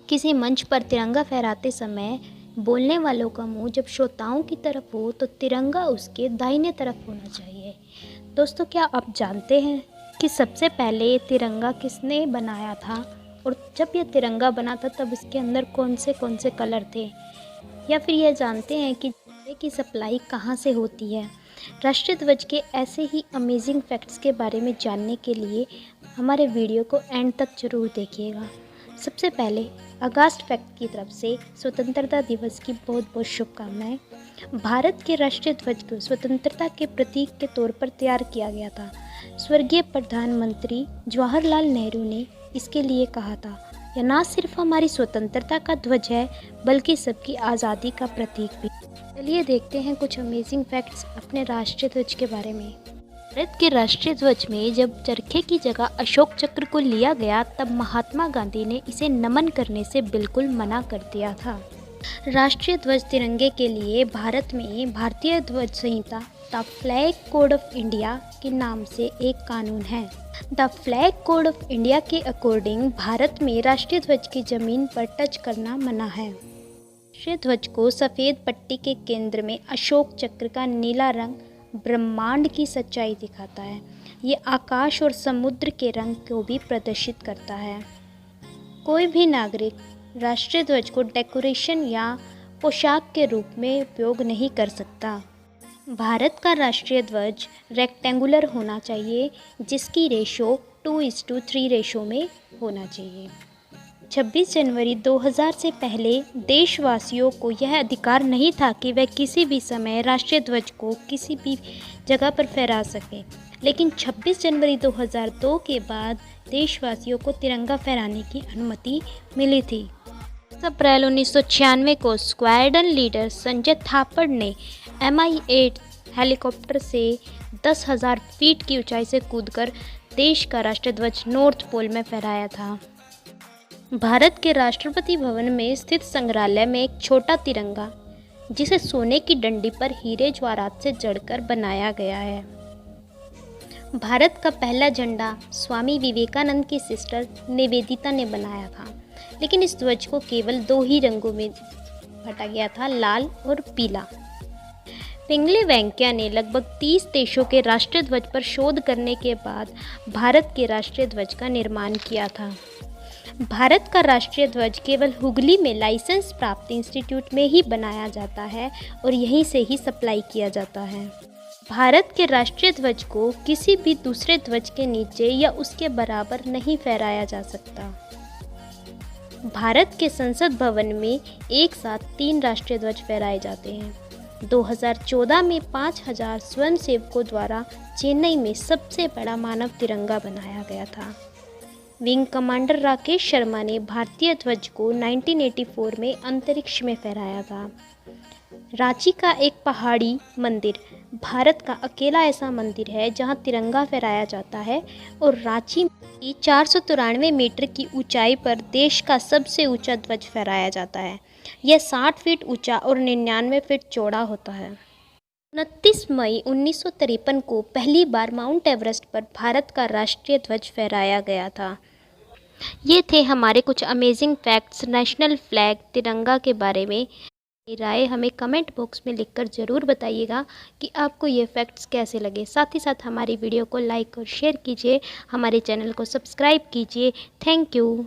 किसी मंच पर तिरंगा फहराते समय बोलने वालों का मुंह जब श्रोताओं की तरफ हो तो तिरंगा उसके दाहिने तरफ होना चाहिए। दोस्तों, क्या आप जानते हैं कि सबसे पहले ये तिरंगा किसने बनाया था और जब यह तिरंगा बना था तब इसके अंदर कौन से कलर थे? या फिर यह जानते हैं कि झंडे की सप्लाई कहाँ से होती है? राष्ट्रीय ध्वज के ऐसे ही अमेजिंग फैक्ट्स के बारे में जानने के लिए हमारे वीडियो को एंड तक जरूर देखिएगा। सबसे पहले अगस्त फैक्ट की तरफ से स्वतंत्रता दिवस की बहुत बहुत शुभकामनाएं। भारत के राष्ट्रीय ध्वज को स्वतंत्रता के प्रतीक के तौर पर तैयार किया गया था। स्वर्गीय प्रधानमंत्री जवाहरलाल नेहरू ने इसके लिए कहा था, यह न सिर्फ हमारी स्वतंत्रता का ध्वज है बल्कि सबकी आज़ादी का प्रतीक भी। चलिए देखते हैं कुछ अमेजिंग फैक्ट्स अपने राष्ट्रीय ध्वज के बारे में। भारत के राष्ट्रीय ध्वज में जब चरखे की जगह अशोक चक्र को लिया गया तब महात्मा गांधी ने इसे नमन करने से बिल्कुल मना कर दिया था। राष्ट्रीय ध्वज तिरंगे के लिए भारत में भारतीय ध्वज संहिता the flag code of India के नाम से एक कानून है। The flag code of India के अकॉर्डिंग भारत में राष्ट्रीय ध्वज की जमीन पर टच करना मना है। राष्ट्रीय ध्वज को सफ़ेद पट्टी के केंद्र में अशोक चक्र का नीला रंग ब्रह्मांड की सच्चाई दिखाता है। ये आकाश और समुद्र के रंग को भी प्रदर्शित करता है। कोई भी नागरिक राष्ट्रीय ध्वज को डेकोरेशन या पोशाक के रूप में उपयोग नहीं कर सकता। भारत का राष्ट्रीय ध्वज रेक्टेंगुलर होना चाहिए, जिसकी रेशो 2:3 रेशो में होना चाहिए। 26 जनवरी 2000 से पहले देशवासियों को यह अधिकार नहीं था कि वह किसी भी समय राष्ट्रीय ध्वज को किसी भी जगह पर फहरा सकें, लेकिन 26 जनवरी 2002 के बाद देशवासियों को तिरंगा फहराने की अनुमति मिली थी। 10 अप्रैल 1996 को स्क्वाड्रन लीडर संजय थापड़ ने Mi-8 हेलीकॉप्टर से 10,000 फीट की ऊंचाई से कूदकर देश का राष्ट्रीय ध्वज नॉर्थ पोल में फहराया था। भारत के राष्ट्रपति भवन में स्थित संग्रहालय में एक छोटा तिरंगा, जिसे सोने की डंडी पर हीरे जवाहरात से जड़कर बनाया गया है। भारत का पहला झंडा स्वामी विवेकानंद की सिस्टर निवेदिता ने बनाया था, लेकिन इस ध्वज को केवल 2 ही रंगों में बांटा गया था, लाल और पीला। पिंगले वेंकैया ने लगभग 30 देशों के राष्ट्रीय ध्वज पर शोध करने के बाद भारत के राष्ट्रीय ध्वज का निर्माण किया था। भारत का राष्ट्रीय ध्वज केवल हुगली में लाइसेंस प्राप्त इंस्टीट्यूट में ही बनाया जाता है और यहीं से ही सप्लाई किया जाता है। भारत के राष्ट्रीय ध्वज को किसी भी दूसरे ध्वज के नीचे या उसके बराबर नहीं फहराया जा सकता। भारत के संसद भवन में एक साथ 3 राष्ट्रीय ध्वज फहराए जाते हैं। 2014 में 5000 स्वयंसेवकों द्वारा चेन्नई में सबसे बड़ा मानव तिरंगा बनाया गया था। विंग कमांडर राकेश शर्मा ने भारतीय ध्वज को 1984 में अंतरिक्ष में फहराया था। रांची का एक पहाड़ी मंदिर भारत का अकेला ऐसा मंदिर है जहां तिरंगा फहराया जाता है और रांची की 493 मीटर की ऊंचाई पर देश का सबसे ऊंचा ध्वज फहराया जाता है। यह 60 फीट ऊंचा और 99 फीट चौड़ा होता है। 29 मई 1953 को पहली बार माउंट एवरेस्ट पर भारत का राष्ट्रीय ध्वज फहराया गया था। ये थे हमारे कुछ अमेजिंग फैक्ट्स नेशनल फ्लैग तिरंगा के बारे में। अपनी राय हमें कमेंट बॉक्स में लिखकर ज़रूर बताइएगा कि आपको ये फैक्ट्स कैसे लगे। साथ ही साथ हमारी वीडियो को लाइक और शेयर कीजिए, हमारे चैनल को सब्सक्राइब कीजिए। Thank you.